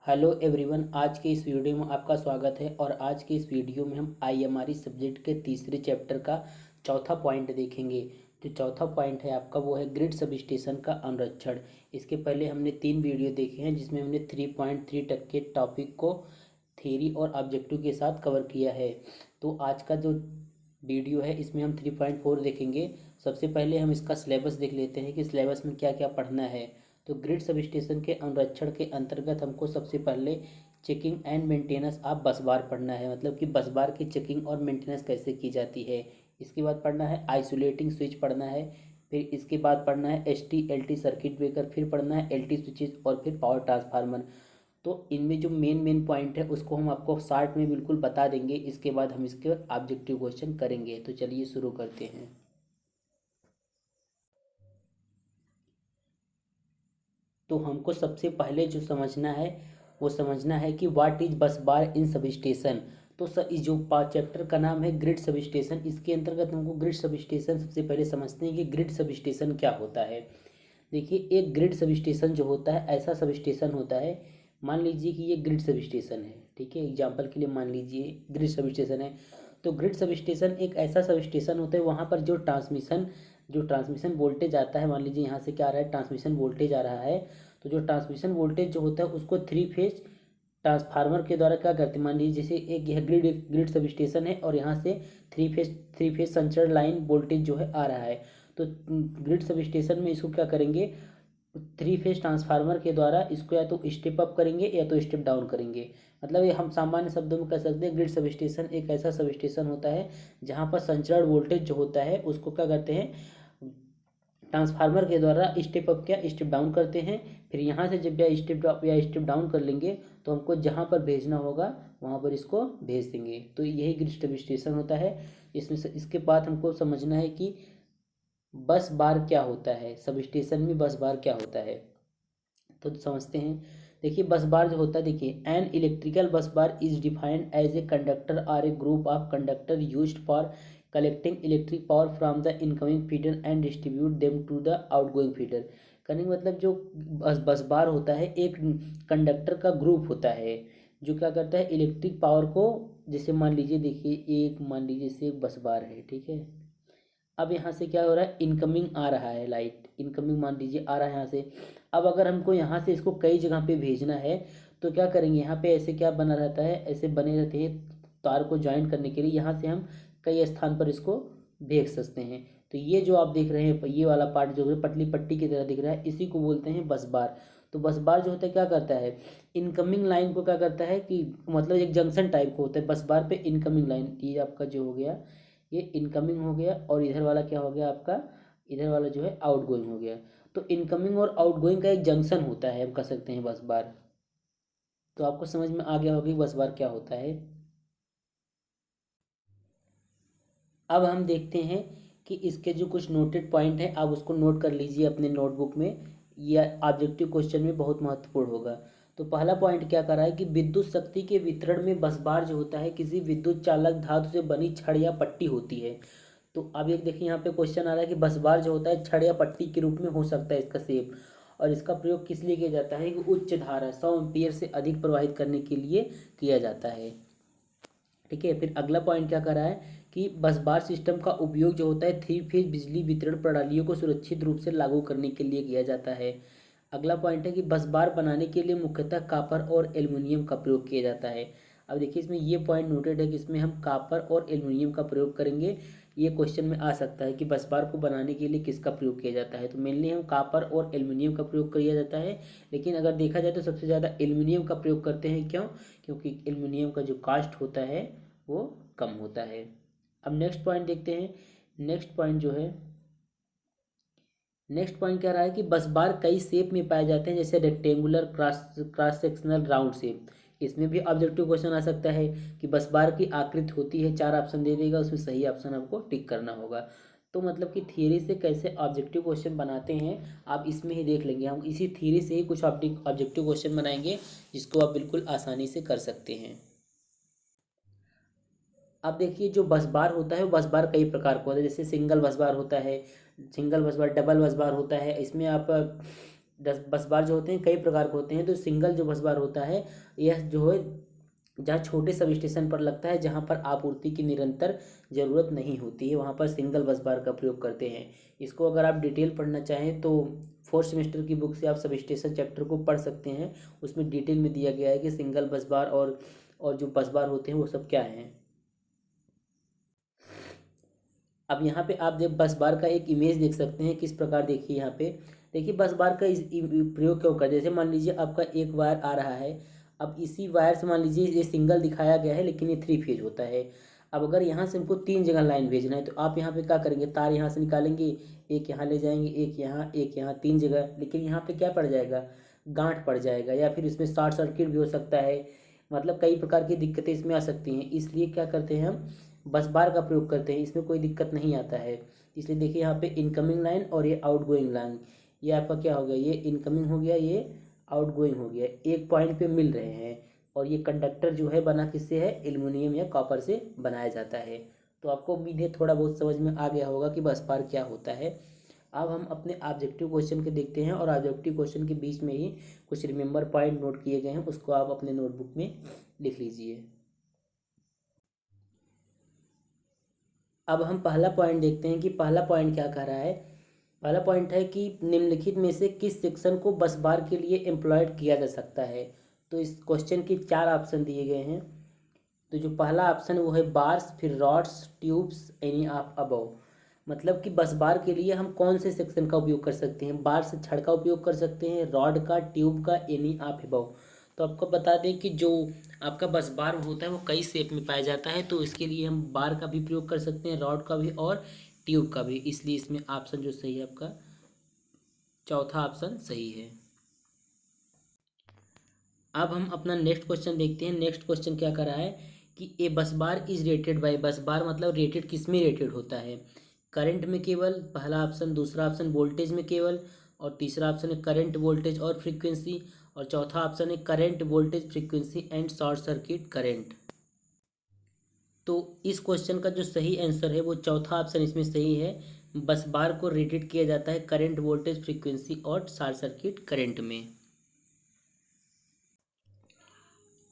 Hello everyone. आज के इस वीडियो में आपका स्वागत है और आज के इस वीडियो में हम आईएमआरई सब्जेक्ट के तीसरे चैप्टर का चौथा पॉइंट देखेंगे। जो चौथा पॉइंट है आपका वो है ग्रिड सबस्टेशन का अनुरक्षण। इसके पहले हमने 3 वीडियो देखे हैं जिसमें हमने 3.3 तक के टॉपिक को थ्योरी और ऑब्जेक्टिव के साथ कवर किया है। तो आज का जो वीडियो है इसमें हम 3.4 देखेंगे। सबसे पहले हम इसका सिलेबस देख लेते हैं कि सिलेबस में क्या क्या पढ़ना है। तो ग्रिड सबस्टेशन के अनुरक्षण के अंतर्गत हमको सबसे पहले चेकिंग एंड मेंटेनेंस ऑफ बस बार पढ़ना है, मतलब कि बस बार की चेकिंग और मेंटेनेंस कैसे की जाती है। इसके बाद पढ़ना है आइसोलेटिंग स्विच पढ़ना है। फिर इसके बाद पढ़ना है एसटी एलटी सर्किट ब्रेकर। फिर पढ़ना है एलटी स्विचेज और फिर पावर ट्रांसफार्मर। तो इनमें जो मेन मेन पॉइंट है उसको हम आपको शार्ट में बिल्कुल बता देंगे। इसके बाद हम इसके ऑब्जेक्टिव क्वेश्चन करेंगे। तो चलिए शुरू करते हैं। तो हमको सबसे पहले जो समझना है वो समझना है कि व्हाट इज बस बार इन सब स्टेशन। तो इस जो चैप्टर का नाम है ग्रिड सब स्टेशन, इसके अंतर्गत हमको ग्रिड सब स्टेशन सबसे पहले समझते हैं कि ग्रिड सब स्टेशन क्या होता है। देखिए, एक ग्रिड सब स्टेशन जो होता है ऐसा सब स्टेशन होता है। मान लीजिए कि ये ग्रिड सब स्टेशन है, ठीक है। एग्जाम्पल के लिए मान लीजिए ग्रिड सब स्टेशन है। तो ग्रिड सब स्टेशन एक ऐसा सब स्टेशन होता है वहाँ पर जो ट्रांसमिशन वोल्टेज आता है। मान लीजिए यहाँ से क्या आ रहा है, ट्रांसमिशन वोल्टेज आ रहा है। तो जो ट्रांसमिशन वोल्टेज जो होता है उसको 3 फेज ट्रांसफार्मर के द्वारा क्या करते हैं। मान लीजिए जैसे एक यह ग्रिड ग्रिड सब स्टेशन है और यहाँ से थ्री फेज संचरण लाइन वोल्टेज जो है आ रहा है। तो ग्रिड सब स्टेशन में इसको क्या करेंगे, 3 फेज ट्रांसफार्मर के द्वारा इसको या तो स्टेप अप करेंगे या तो स्टेप डाउन करेंगे। मतलब ये हम सामान्य शब्दों में कह सकते हैं ग्रिड सब स्टेशन एक ऐसा सब स्टेशन होता है जहाँ पर संचरण वोल्टेज जो होता है उसको क्या करते हैं, ट्रांसफार्मर के द्वारा स्टेप अप क्या स्टेप डाउन करते हैं। फिर यहाँ से जब या स्टेप अप या स्टेप डाउन कर लेंगे तो हमको जहाँ पर भेजना होगा वहाँ पर इसको भेज देंगे। तो यही ग्रिड सब स्टेशन होता है। इसमें इसके बाद हमको समझना है कि बस बार क्या होता है, सब स्टेशन में बस बार क्या होता है। तो समझते हैं। देखिए, बस बार जो होता है, देखिए an electrical bus bar is defined as a conductor or a group of conductor used for collecting electric power from the incoming feeder and distribute them to the outgoing feeder. कहने का मतलब जो बस बार होता है एक कंडक्टर का group होता है जो क्या करता है इलेक्ट्रिक पावर को, जैसे मान लीजिए, देखिए एक मान लीजिए से एक बस बार है, ठीक है। अब यहाँ से क्या हो रहा है, इनकमिंग आ रहा है लाइट, इनकमिंग मान लीजिए आ रहा है यहाँ से। अब अगर हमको यहाँ से इसको कई जगह पे भेजना है तो क्या करेंगे, यहाँ पे ऐसे क्या बना रहता है, ऐसे बने रहते हैं तार को ज्वाइन करने के लिए। यहाँ से हम कई स्थान पर इसको भेज सकते हैं। तो ये जो आप देख रहे हैं ये वाला पार्ट जो है पतली पट्टी की तरह दिख रहा है, इसी को बोलते हैं बस बार। तो बस बार जो होता है क्या करता है, इनकमिंग लाइन को क्या करता है कि मतलब एक जंक्शन टाइप को होता है बस बार पे। इनकमिंग लाइन ये आपका जो हो गया, ये इनकमिंग हो गया और इधर वाला क्या हो गया आपका, इधर वाला जो है आउटगोइंग हो गया। तो इनकमिंग और आउटगोइंग का एक जंक्शन होता है, हम कह सकते हैं बस बार। तो आपको समझ में आ गया होगा कि बस बार क्या होता है। अब हम देखते हैं कि इसके जो कुछ नोटेड पॉइंट है आप उसको नोट कर लीजिए अपने नोटबुक में। यह ऑब्जेक्टिव क्वेश्चन में बहुत महत्वपूर्ण होगा। तो पहला पॉइंट क्या कर रहा है कि विद्युत शक्ति के वितरण में बस बार जो होता है किसी विद्युत चालक धातु से बनी छड़ या पट्टी होती है। तो अब एक देखिए यहाँ पे क्वेश्चन आ रहा है कि बस बार जो होता है छड़ या पट्टी के रूप में हो सकता है इसका शेप। और इसका प्रयोग किस लिए किया जाता है कि उच्च धारा 100 एम्पीयर से अधिक प्रवाहित करने के लिए किया जाता है, ठीक है। फिर अगला पॉइंट क्या कर रहा है कि बस बार सिस्टम का उपयोग जो होता है 3 फेज बिजली वितरण प्रणालियों को सुरक्षित रूप से लागू करने के लिए किया जाता है। अगला पॉइंट है कि बस बार बनाने के लिए मुख्यतः कापर और एल्युमिनियम का प्रयोग किया जाता है। अब देखिए इसमें ये पॉइंट नोटेड है कि इसमें हम कापर और एल्युमिनियम का प्रयोग करेंगे। ये क्वेश्चन में आ सकता है कि बस बार को बनाने के लिए किसका प्रयोग किया जाता है। तो मेनली हम कापर और एल्युमिनियम का प्रयोग किया जाता है। लेकिन अगर देखा जाए तो सबसे ज़्यादा एल्युमिनियम का प्रयोग करते हैं, क्यों, क्योंकि एल्युमिनियम का जो कास्ट होता है वो कम होता है। अब नेक्स्ट पॉइंट देखते हैं। नेक्स्ट पॉइंट जो है, नेक्स्ट पॉइंट कह रहा है कि बस बार कई शेप में पाए जाते हैं, जैसे rectangular, cross sectional, round shape. इसमें भी ऑब्जेक्टिव क्वेश्चन आ सकता है कि बस बार की आकृति होती है, 4 ऑप्शन दे देगा, उसमें सही ऑप्शन आपको टिक करना होगा। तो मतलब कि थियरी से कैसे ऑब्जेक्टिव क्वेश्चन बनाते हैं आप इसमें ही देख लेंगे। हम इसी थियरी से ही कुछ ऑब्जेक्टिव क्वेश्चन बनाएंगे जिसको आप बिल्कुल आसानी से कर सकते हैं। अब देखिए, जो बस बार होता है वो बस बार कई प्रकार का होता है। जैसे सिंगल बस बार होता है, सिंगल बस बार, डबल बस बार होता है। इसमें आप बस बार जो होते हैं कई प्रकार के होते हैं। तो सिंगल जो बस बार होता है यह जो है जहाँ छोटे सब स्टेशन पर लगता है, जहाँ पर आपूर्ति की निरंतर ज़रूरत नहीं होती है, वहाँ पर सिंगल बस बार का प्रयोग करते हैं। इसको अगर आप डिटेल पढ़ना चाहें तो फोर्थ सेमेस्टर की बुक से आप सब स्टेशन चैप्टर को पढ़ सकते हैं। उसमें डिटेल में दिया गया है कि सिंगल बस बार और जो बस बार होते हैं वो सब क्या हैं। अब यहाँ पे आप बस बार का एक इमेज देख सकते हैं किस प्रकार। देखिए यहाँ पे देखिए बस बार का प्रयोग क्यों कर, जैसे मान लीजिए आपका एक वायर आ रहा है। अब इसी वायर से मान लीजिए ये सिंगल दिखाया गया है लेकिन ये 3 फेज होता है। अब अगर यहाँ से हमको 3 जगह लाइन भेजना है तो आप यहाँ पे क्या करेंगे, तार यहाँ से निकालेंगे, एक यहाँ ले जाएंगे, एक यहाँ 3 जगह। लेकिन यहाँ पे क्या पड़ जाएगा, गांठ पड़ जाएगा, या फिर इसमें शॉर्ट सर्किट भी हो सकता है। मतलब कई प्रकार की दिक्कतें इसमें आ सकती हैं। इसलिए क्या करते हैं हम बस बार का प्रयोग करते हैं, इसमें कोई दिक्कत नहीं आता है। इसलिए देखिए यहाँ पे इनकमिंग लाइन और ये आउटगोइंग लाइन, ये आपका क्या हो गया, ये इनकमिंग हो गया, ये आउटगोइंग हो गया, एक पॉइंट पे मिल रहे हैं। और ये कंडक्टर जो है बना किससे है, एल्युमिनियम या कॉपर से बनाया जाता है। तो आपको उम्मीद है थोड़ा बहुत समझ में आ गया होगा कि बस बार क्या होता है। अब हम अपने ऑब्जेक्टिव क्वेश्चन के देखते हैं, और ऑब्जेक्टिव क्वेश्चन के बीच में ही कुछ रिमेंबर पॉइंट नोट किए गए हैं, उसको आप अपने नोटबुक में लिख लीजिए। अब हम पहला पॉइंट देखते हैं कि पहला पॉइंट क्या कह रहा है। पहला पॉइंट है कि निम्नलिखित में से किस सेक्शन को बस बार के लिए एम्प्लॉयड किया जा सकता है। तो इस क्वेश्चन के 4 ऑप्शन दिए गए हैं। तो जो पहला ऑप्शन है वो है बार्स, फिर rods, tubes, any of above. मतलब कि बस बार के लिए हम कौन से सेक्शन का उपयोग कर सकते हैं, बार से छड़ का उपयोग कर सकते हैं, रॉड का, ट्यूब का, एनी ऑफ अबव। तो आपको बता दें कि जो आपका बस बार होता है वो कई शेप में पाया जाता है। तो इसके लिए हम बार का भी प्रयोग कर सकते हैं, रॉड का भी और ट्यूब का भी। इसलिए इसमें ऑप्शन जो सही है आपका चौथा ऑप्शन सही है। अब हम अपना नेक्स्ट क्वेश्चन देखते हैं। नेक्स्ट क्वेश्चन क्या कर रहा है कि ए बस बार इज रेटेड बाय, बस बार मतलब रेटेड किस में रेटेड होता है, करंट में केवल, पहला ऑप्शन, दूसरा ऑप्शन वोल्टेज में केवल, और तीसरा ऑप्शन है करंट, वोल्टेज और फ्रीक्वेंसी, और चौथा ऑप्शन है current, voltage, frequency and short circuit current. तो इस क्वेश्चन का जो सही आंसर है वो चौथा ऑप्शन इसमें सही है। बस बार को रेटेड किया जाता है करंट, वोल्टेज, फ्रीक्वेंसी और शॉर्ट सर्किट करंट में।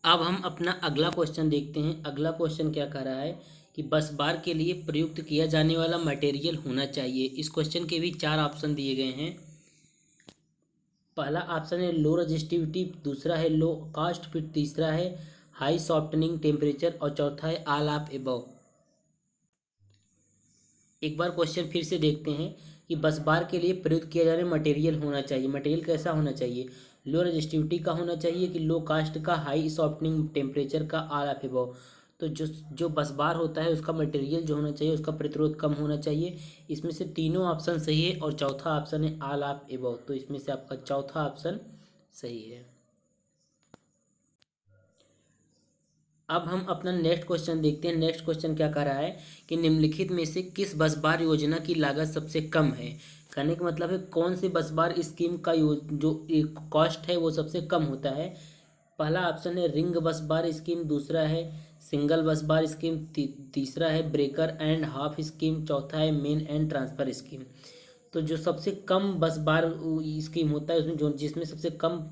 अब हम अपना अगला क्वेश्चन देखते हैं। अगला क्वेश्चन क्या कह रहा है कि बस बार के लिए प्रयुक्त किया जाने वाला मटेरियल होना चाहिए। इस क्वेश्चन के भी 4 ऑप्शन दिए गए हैं। पहला ऑप्शन है लो रजिस्टिविटी, दूसरा है लो कास्ट, फिर तीसरा है हाई सॉफ्टनिंग टेम्परेचर, और चौथा है ऑल ऑफ एबव। एक बार क्वेश्चन फिर से देखते हैं कि बस बार के लिए प्रयुक्त किया जाने मटेरियल होना चाहिए। मटेरियल कैसा होना चाहिए, लो रजिस्टिविटी का होना चाहिए, कि लो कास्ट का, हाई सॉफ्टनिंग टेम्परेचर का, ऑल ऑफ एबव। तो जो जो बस बार होता है उसका मटेरियल जो होना चाहिए उसका प्रतिरोध कम होना चाहिए। इसमें से तीनों ऑप्शन सही है, और चौथा ऑप्शन है ऑल ऑफ एबव। तो इसमें से आपका चौथा ऑप्शन सही है। अब हम अपना नेक्स्ट क्वेश्चन देखते हैं। नेक्स्ट क्वेश्चन क्या कह रहा है कि निम्नलिखित में से किस बस बार योजना की लागत सबसे कम है। कहने का मतलब है कौन सी बस बार स्कीम का जो कॉस्ट है वो सबसे कम होता है। पहला ऑप्शन है रिंग बस बार स्कीम, दूसरा है सिंगल बस बार स्कीम, तीसरा है ब्रेकर एंड हाफ स्कीम, चौथा है मेन एंड ट्रांसफर स्कीम। तो जो सबसे कम बस बार स्कीम होता है उसमें जो जिसमें सबसे कम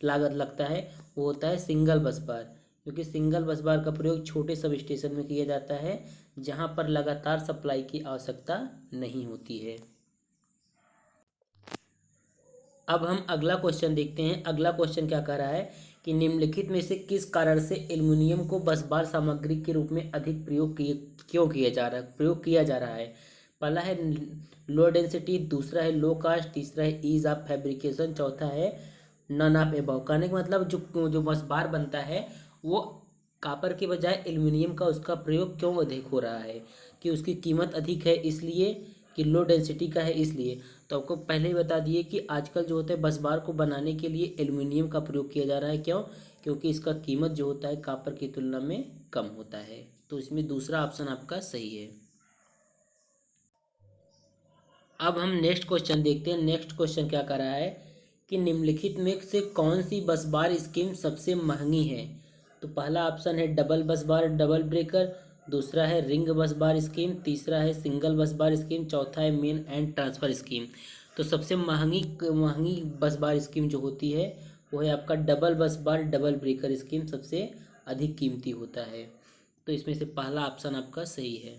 लागत लगता है वो होता है सिंगल बस बार, क्योंकि सिंगल बस बार का प्रयोग छोटे सब स्टेशन में किया जाता है जहां पर लगातार सप्लाई की आवश्यकता नहीं होती है। अब हम अगला क्वेश्चन देखते हैं। अगला क्वेश्चन क्या कह रहा है कि निम्नलिखित में से किस कारण से एल्युमिनियम को बस बार सामग्री के रूप में अधिक प्रयोग किया जा रहा है। पहला है लो डेंसिटी, दूसरा है लो कास्ट, तीसरा है ईज ऑफ फैब्रिकेशन, चौथा है नन ऑफ एबव। कहने का मतलब जो बस बार बनता है वो कापर के बजाय एल्युमिनियम का उसका प्रयोग क्यों अधिक हो रहा है, कि उसकी कीमत अधिक है इसलिए, कि लो डेंसिटी का है इसलिए। तो आपको पहले ही बता दिए कि आजकल जो होता है बस बार को बनाने के लिए एल्युमिनियम का प्रयोग किया जा रहा है। क्यों, क्योंकि इसका कीमत जो होता है कापर की तुलना में कम होता है। तो इसमें दूसरा ऑप्शन आपका सही है। अब हम नेक्स्ट क्वेश्चन देखते हैं। नेक्स्ट क्वेश्चन क्या कर रहा है कि निम्नलिखित में से कौन सी बस बार स्कीम सबसे महंगी है। तो पहला ऑप्शन है डबल बस बार डबल ब्रेकर, दूसरा है रिंग बस बार स्कीम, तीसरा है सिंगल बस बार स्कीम, चौथा है मेन एंड ट्रांसफर स्कीम। तो सबसे महंगी महंगी बस बार स्कीम जो होती है वो है आपका डबल बस बार डबल ब्रेकर स्कीम, सबसे अधिक कीमती होता है। तो इसमें से पहला ऑप्शन आपका सही है।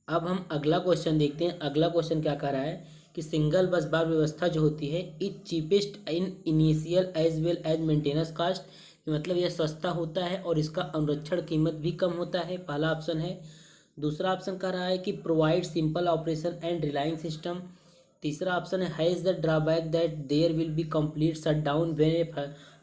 अब हम अगला क्वेश्चन देखते हैं। अगला क्वेश्चन क्या कह रहा है कि सिंगल बस बार व्यवस्था जो होती है is cheapest in initial as well as maintenance cost, मतलब यह सस्ता होता है और इसका अनुरक्षण कीमत भी कम होता है, पहला ऑप्शन है। दूसरा ऑप्शन कह रहा है कि provide simple operation and relying system. तीसरा ऑप्शन है has the drawback that there will be complete shut down when a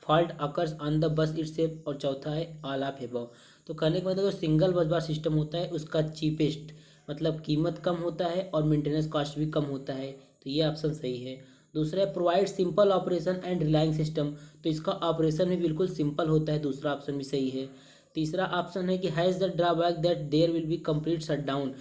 fault occurs on the bus itself, और चौथा है ऑल ऑफ अबव। तो कहने का मतलब जो सिंगल बस बार सिस्टम होता है उसका चीपेस्ट मतलब कीमत कम होता है और मेंटेनेंस कॉस्ट भी कम होता है, तो ये ऑप्शन सही है। दूसरा है provide simple operation and relying system, तो इसका ऑपरेशन भी बिल्कुल सिंपल होता है, दूसरा ऑप्शन भी सही है। तीसरा ऑप्शन है कि has the drawback that there will be complete shut down,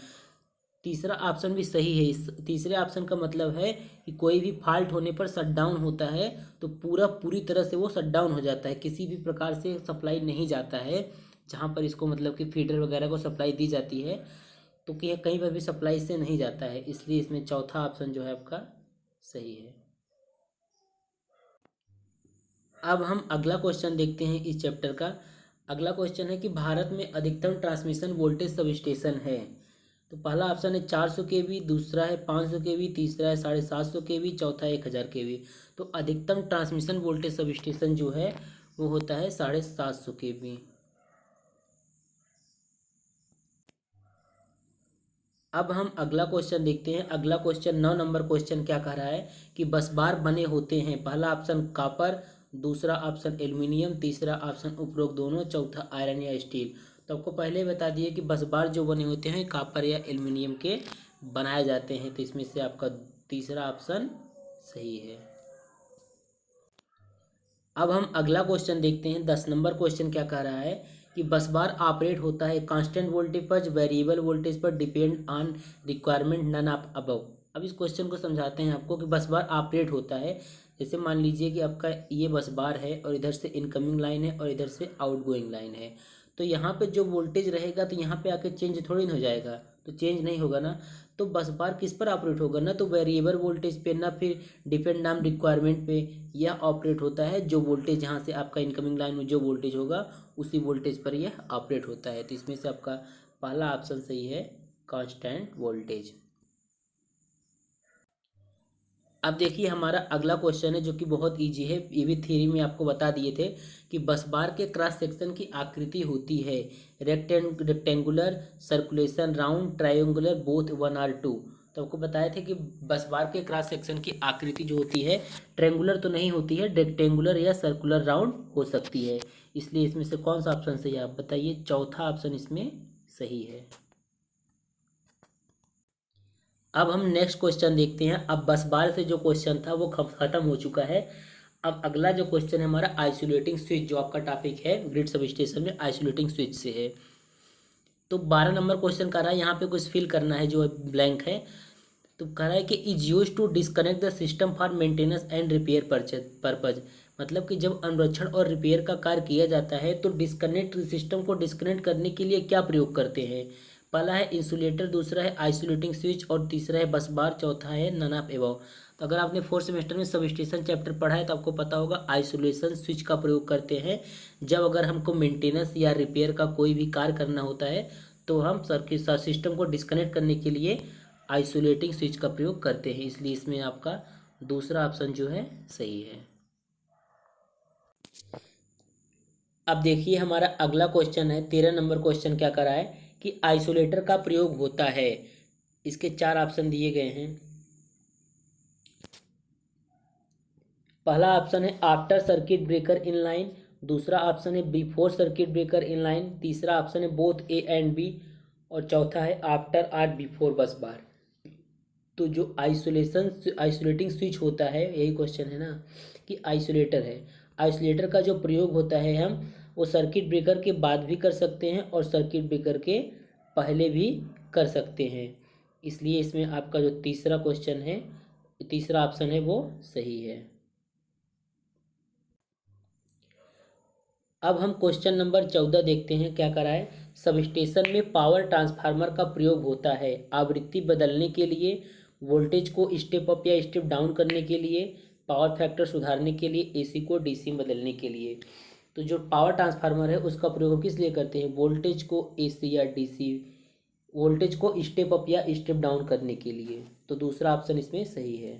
तीसरा ऑप्शन भी सही है। इस तीसरे ऑप्शन का मतलब है कि कोई भी फॉल्ट होने पर शट डाउन होता है तो पूरी तरह से वो शट डाउन हो जाता है, किसी भी प्रकार से सप्लाई नहीं जाता है जहाँ पर इसको मतलब कि फीडर वगैरह को सप्लाई दी जाती है, तो कि कहीं पर भी सप्लाई से नहीं जाता है, इसलिए इसमें चौथा ऑप्शन जो है आपका सही है। अब हम अगला क्वेश्चन देखते हैं इस चैप्टर का। अगला क्वेश्चन है कि भारत में अधिकतम ट्रांसमिशन वोल्टेज सब स्टेशन है। तो पहला ऑप्शन है 400 kV, दूसरा है 500 kV, तीसरा है 750 kV, चौथा है 1000 kV। तो अधिकतम ट्रांसमिशन वोल्टेज सब स्टेशन जो है वो होता है 750 kV। अब हम अगला क्वेश्चन देखते हैं। अगला क्वेश्चन 9 नंबर क्वेश्चन क्या कह रहा है कि बस बार बने होते हैं, पहला ऑप्शन कॉपर, दूसरा ऑप्शन एल्यूमिनियम, तीसरा ऑप्शन उपरोक्त दोनों, चौथा आयरन या स्टील। तो आपको पहले ही बता दिए कि बस बार जो बने होते हैं कॉपर या एल्यूमिनियम के बनाए जाते हैं, तो इसमें से आपका तीसरा ऑप्शन सही है। अब हम अगला क्वेश्चन देखते हैं। 10 नंबर क्वेश्चन क्या कह रहा है कि बस बार ऑपरेट होता है कांस्टेंट वोल्टेज पर, वेरिएबल वोल्टेज पर, depend on requirement, none of above. अब इस क्वेश्चन को समझाते हैं आपको कि बस बार ऑपरेट होता है। जैसे मान लीजिए कि आपका ये बस बार है और इधर से इनकमिंग लाइन है और इधर से आउटगोइंग लाइन है, तो यहाँ पे जो वोल्टेज रहेगा तो यहाँ पे आके चेंज थोड़ी ना हो जाएगा, तो चेंज नहीं होगा ना। तो बस बार किस पर ऑपरेट होगा, ना तो वेरिएबल वोल्टेज पे, ना फिर डिपेंड ऑन रिक्वायरमेंट पे। यह ऑपरेट होता है जो वोल्टेज यहाँ से आपका इनकमिंग लाइन में जो वोल्टेज होगा उसी वोल्टेज पर यह ऑपरेट होता है, तो इसमें से आपका पहला ऑप्शन सही है, कांस्टेंट वोल्टेज। अब देखिए हमारा अगला क्वेश्चन है जो कि बहुत इजी है, ये भी थ्योरी में आपको बता दिए थे कि बस बार के क्रॉस सेक्शन की आकृति होती है rectangular, circulation, round, triangular, both 1 और 2। तो आपको बताए थे कि बस बार के क्रॉस सेक्शन की आकृति जो होती है ट्रायंगुलर तो नहीं होती है, रेक्टेंगुलर या सर्कुलर राउंड हो सकती है, इसलिए इसमें से कौन सा ऑप्शन सही है आप बताइए। चौथा ऑप्शन इसमें सही है। अब हम नेक्स्ट क्वेश्चन देखते हैं। अब बस बार से जो क्वेश्चन था वो खत्म हो चुका है। अब अगला जो क्वेश्चन है हमारा आइसोलेटिंग स्विच, जो आपका टॉपिक है ग्रिड सब स्टेशन में आइसोलेटिंग स्विच से है। तो 12 नंबर क्वेश्चन कर रहा है, यहाँ पे कुछ फिल करना है जो ब्लैंक है। तो कह रहा है कि is use to disconnect the system for maintenance and repair purpose, मतलब कि जब अनुरक्षण और रिपेयर का कार्य किया जाता है तो डिस्कनेक्ट सिस्टम को डिस्कनेक्ट करने के लिए क्या प्रयोग करते हैं। पहला है इंसुलेटर, दूसरा है आइसोलेटिंग स्विच, और तीसरा है बस बार, चौथा है नन ऑफ एबव। तो अगर आपने 4th सेमेस्टर में सब स्टेशन चैप्टर पढ़ा है तो आपको पता होगा आइसोलेशन स्विच का प्रयोग करते हैं जब अगर हमको मेंटेनेंस या रिपेयर का कोई भी कार्य करना होता है तो हम सर्किट सिस्टम को डिस्कनेक्ट करने के लिए आइसोलेटिंग स्विच का प्रयोग करते हैं, इसलिए इसमें आपका दूसरा ऑप्शन जो है सही है। अब देखिए हमारा अगला क्वेश्चन है 13 नंबर क्वेश्चन क्या करा है कि आइसोलेटर का प्रयोग होता है, इसके 4 ऑप्शन दिए गए हैं। पहला ऑप्शन है after circuit breaker in line, दूसरा ऑप्शन है before circuit breaker in line, तीसरा ऑप्शन है बोथ ए एंड बी, और चौथा है आफ्टर और बिफोर बस बार। तो जो आइसोलेटिंग स्विच होता है, यही क्वेश्चन है ना कि आइसोलेटर है, आइसोलेटर का जो प्रयोग होता है हम वो सर्किट ब्रेकर के बाद भी कर सकते हैं और सर्किट ब्रेकर के पहले भी कर सकते हैं, इसलिए इसमें आपका जो तीसरा क्वेश्चन है, तीसरा ऑप्शन है वो सही है। अब हम क्वेश्चन नंबर 14 देखते हैं क्या करा है। सबस्टेशन में पावर ट्रांसफार्मर का प्रयोग होता है आवृत्ति बदलने के लिए, वोल्टेज को स्टेप अप या स्टेप डाउन करने के लिए, पावर फैक्टर सुधारने के लिए, एसी को डीसी में बदलने के लिए। तो जो पावर ट्रांसफार्मर है उसका प्रयोग हम किस लिए करते हैं, वोल्टेज को एसी या डीसी, वोल्टेज को स्टेप अप या स्टेप डाउन करने के लिए। तो दूसरा ऑप्शन इसमें सही है।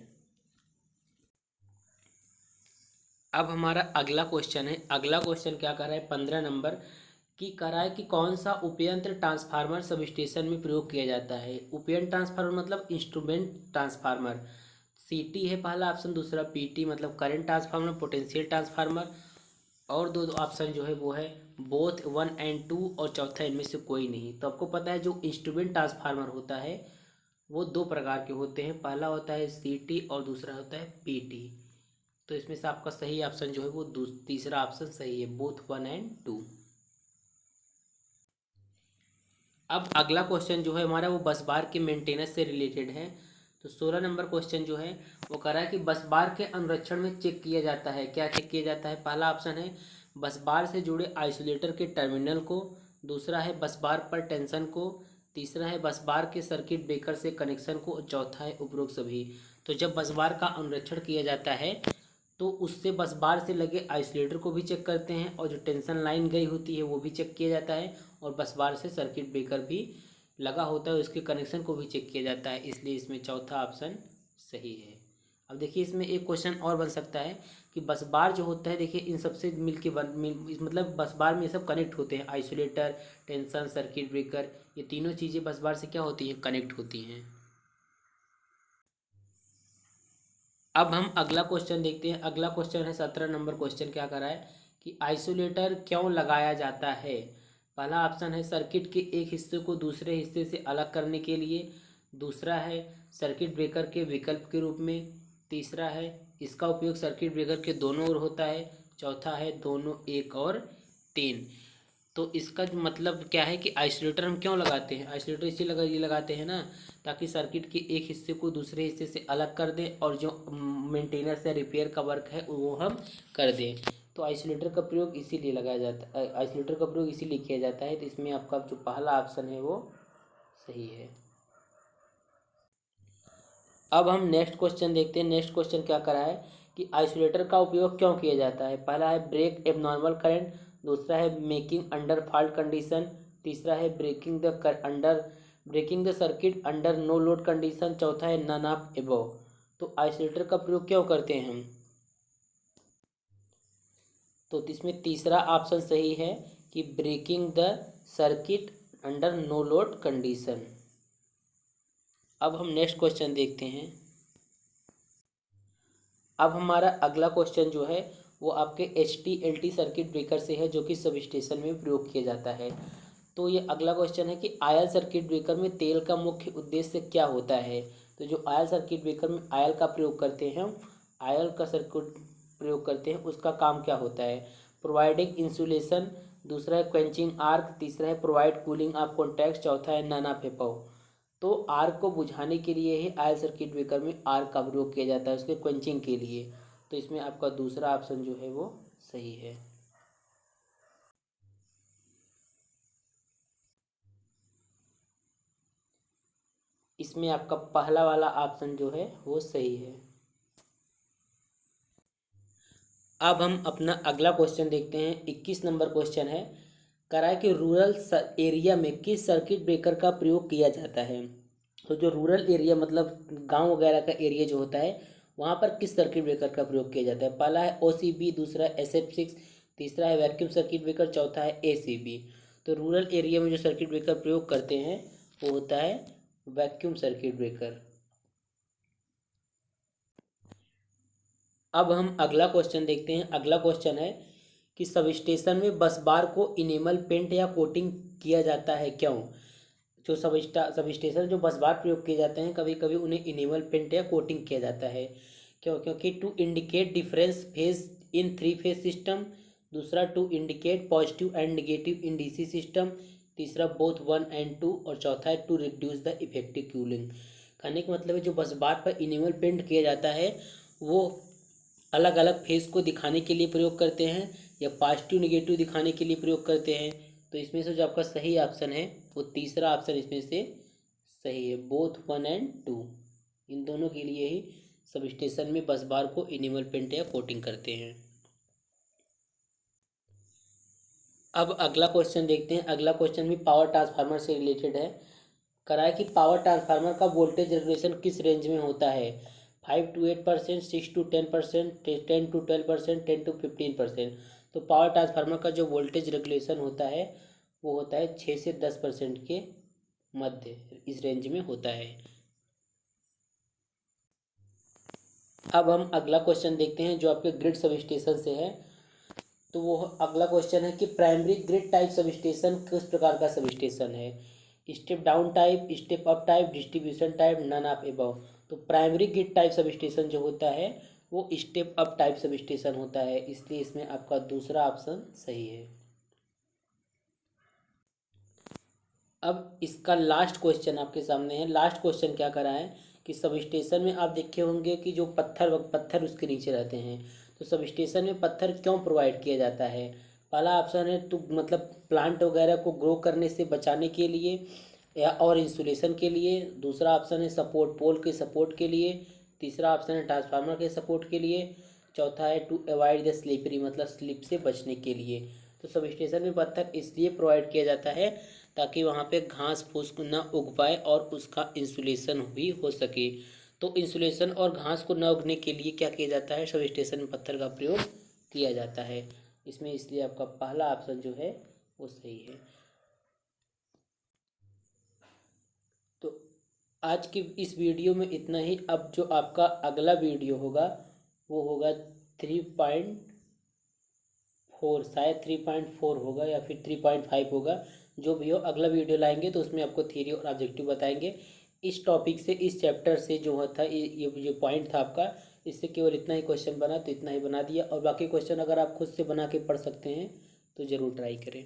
अब हमारा अगला क्वेश्चन है, अगला क्वेश्चन क्या कर रहा है 15 नंबर की कर रहा है कि कौन सा उपयंत्र ट्रांसफार्मर सब स्टेशन में प्रयोग किया जाता है। उपयंत्र ट्रांसफार्मर मतलब इंस्ट्रूमेंट ट्रांसफार्मर, सीटी है पहला ऑप्शन, दूसरा पीटी मतलब करंट ट्रांसफार्मर, पोटेंशियल ट्रांसफार्मर, और दो ऑप्शन जो है वो है बोथ 1 और 2, और चौथा इनमें से कोई नहीं। तो आपको पता है जो इंस्ट्रूमेंट ट्रांसफार्मर होता है वो दो प्रकार के होते हैं, पहला होता है सीटी और दूसरा होता है पीटी। तो इसमें से आपका सही ऑप्शन जो है वो तीसरा ऑप्शन सही है, बोथ 1 और 2। अब अगला क्वेश्चन जो है हमारा वो बस बार के मेंटेनेंस से रिलेटेड है। तो 16 नंबर क्वेश्चन जो है वो कह रहा है कि बस बार के अनुरक्षण में चेक किया जाता है, क्या चेक किया जाता है। पहला ऑप्शन है बस बार से जुड़े आइसोलेटर के टर्मिनल को, दूसरा है बस बार पर टेंशन को, तीसरा है बस बार के सर्किट ब्रेकर से कनेक्शन को, और चौथा है उपरोक्त सभी। तो जब बस बार का अनुरक्षण किया जाता है तो उससे बस बार से लगे आइसोलेटर को भी चेक करते हैं, और जो टेंशन लाइन गई होती है वो भी चेक किया जाता है, और बस बार से सर्किट ब्रेकर भी लगा होता है उसके कनेक्शन को भी चेक किया जाता है। इसलिए इसमें चौथा ऑप्शन सही है। अब देखिए इसमें एक क्वेश्चन और बन सकता है कि बस बार जो होता है, देखिए इन सबसे मतलब बस बार में ये सब कनेक्ट होते हैं, आइसोलेटर, टेंशन, सर्किट ब्रेकर, ये तीनों चीज़ें बस बार से क्या होती हैं, कनेक्ट होती हैं। अब हम अगला क्वेश्चन देखते हैं। अगला क्वेश्चन है 17 नंबर क्वेश्चन क्या कर रहा है कि आइसोलेटर क्यों लगाया जाता है। पहला ऑप्शन है सर्किट के एक हिस्से को दूसरे हिस्से से अलग करने के लिए, दूसरा है सर्किट ब्रेकर के विकल्प के रूप में, तीसरा है इसका उपयोग सर्किट ब्रेकर के दोनों ओर होता है, चौथा है दोनों एक और तीन। तो इसका जो मतलब क्या है कि आइसोलेटर हम क्यों लगाते हैं, आइसोलेटर ये लगाते हैं ना ताकि सर्किट के एक हिस्से को दूसरे हिस्से से अलग कर दें, और जो मेंटेनेंस या रिपेयर का वर्क है वो हम कर दें। तो आइसोलेटर का प्रयोग इसीलिए लगाया जाता है, आइसोलेटर का प्रयोग इसीलिए किया जाता है। तो इसमें आपका जो पहला ऑप्शन है वो सही है। अब हम नेक्स्ट क्वेश्चन देखते हैं। नेक्स्ट क्वेश्चन क्या करा है कि आइसोलेटर का उपयोग क्यों किया जाता है। पहला है ब्रेक एबनॉर्मल करंट, दूसरा है मेकिंग अंडर फॉल्ट कंडीशन, तीसरा है breaking the circuit under no load condition, चौथा है नन ऑफ एबव। तो आइसोलेटर का प्रयोग क्यों करते हैं हम, तो इसमें तीसरा ऑप्शन सही है कि breaking the circuit under no load condition. अब हम नेक्स्ट क्वेश्चन देखते हैं। अब हमारा अगला क्वेश्चन जो है वो आपके HT-LT सर्किट ब्रेकर से है, जो कि सब स्टेशन में प्रयोग किया जाता है। तो ये अगला क्वेश्चन है कि आयल सर्किट ब्रेकर में तेल का मुख्य उद्देश्य क्या होता है। तो जो आयल सर्किट ब्रेकर में आयल का प्रयोग करते हैं, आयल का सर्किट प्रयोग करते हैं, उसका काम क्या होता है, प्रोवाइडिंग इंसुलेशन, दूसरा है क्वेंचिंग आर्क, तीसरा है प्रोवाइड कूलिंग ऑफ कॉन्टैक्ट, चौथा है नन ऑफ एबव। तो आर्क को बुझाने के लिए ही आयल सर्किट ब्रेकर में आर्क का प्रयोग किया जाता है, उसके क्वेंचिंग के लिए। तो इसमें आपका दूसरा ऑप्शन जो है वो सही है। इसमें आपका पहला वाला ऑप्शन जो है वो सही है। अब हम अपना अगला क्वेश्चन देखते हैं। 21 नंबर क्वेश्चन है, कह रहा है कि रूरल एरिया में किस सर्किट ब्रेकर का प्रयोग किया जाता है। तो जो रूरल एरिया मतलब गांव वगैरह का एरिया जो होता है वहाँ पर किस सर्किट ब्रेकर का प्रयोग किया जाता है। पहला है OCB, दूसरा है SF6, तीसरा है वैक्यूम सर्किट ब्रेकर, चौथा है ACB। तो रूरल एरिया में जो सर्किट ब्रेकर प्रयोग करते हैं वो होता है वैक्यूम सर्किट ब्रेकर। अब हम अगला क्वेश्चन देखते हैं। अगला क्वेश्चन है कि सबस्टेशन में बस बार को इनेमल पेंट या कोटिंग किया जाता है क्यों। जो सबस्टेशन जो बस बार प्रयोग किए जाते हैं कभी कभी उन्हें इनेमल पेंट या कोटिंग किया जाता है क्यों, क्योंकि to indicate difference phase in 3 phase system, दूसरा to indicate positive and negative in DC system, तीसरा बोथ 1 और 2, और चौथा है to reduce the effective cooling. कहने का मतलब है जो बस बार पर इनेमल पेंट किया जाता है वो अलग अलग फेस को दिखाने के लिए प्रयोग करते हैं या पॉजिटिव नेगेटिव दिखाने के लिए प्रयोग करते हैं। तो इसमें से जो आपका सही ऑप्शन है वो तीसरा ऑप्शन इसमें से सही है, बोथ 1 और 2। इन दोनों के लिए ही सब स्टेशन में बस बार को इनेमल पेंट या कोटिंग करते हैं। अब अगला क्वेश्चन देखते हैं। अगला क्वेश्चन भी पावर ट्रांसफार्मर से रिलेटेड है। करा है कि पावर ट्रांसफार्मर का वोल्टेज रेगुलेशन किस रेंज में होता है? 5 to 8%, 6 to 10%, 10 to 12%, 10 to 15%। तो पावर ट्रांसफार्मर का जो वोल्टेज रेगुलेशन होता है वो होता है 6 से 10% के मध्य, इस रेंज में होता है। अब हम अगला क्वेश्चन देखते हैं जो आपके ग्रिड सब स्टेशन से है। तो वो अगला क्वेश्चन है कि primary grid type substation किस प्रकार का सब स्टेशन है? Step down type, step up type, distribution type, none of above. तो primary grid type substation जो होता है वो step up type substation होता है, इसलिए इसमें आपका दूसरा ऑप्शन सही है। अब इसका लास्ट क्वेश्चन आपके सामने है। लास्ट क्वेश्चन क्या करा है कि सब स्टेशन में आप देखे होंगे कि जो पत्थर उसके नीचे रहते हैं, तो सब स्टेशन में पत्थर क्यों प्रोवाइड किया जाता है? पहला ऑप्शन है तो मतलब प्लांट वगैरह को ग्रो करने से बचाने के लिए या और इंसुलेशन के लिए। दूसरा ऑप्शन है सपोर्ट पोल के सपोर्ट के लिए। तीसरा ऑप्शन है ट्रांसफार्मर के सपोर्ट के लिए। चौथा है टू अवॉइड द स्लिपरी, मतलब स्लिप से बचने के लिए। तो सब स्टेशन में पत्थर इसलिए प्रोवाइड किया जाता है ताकि वहाँ पे घास फूस ना उग पाए और उसका इंसुलेशन भी हो सके। तो इंसुलेशन और घास को न उगने के लिए क्या किया जाता है? सब स्टेशन में पत्थर का प्रयोग किया जाता है इसमें, इसलिए आपका पहला ऑप्शन जो है वो सही है। तो आज की इस वीडियो में इतना ही। अब जो आपका अगला वीडियो होगा वो होगा 3.4, शायद 3.4 होगा या फिर 3.5 होगा। जो भी हो अगला वीडियो लाएंगे तो उसमें आपको थ्योरी और ऑब्जेक्टिव बताएंगे। इस टॉपिक से, इस चैप्टर से जो था ये पॉइंट था आपका, इससे केवल इतना ही क्वेश्चन बना तो इतना ही बना दिया। और बाकी क्वेश्चन अगर आप खुद से बना के पढ़ सकते हैं तो ज़रूर ट्राई करें।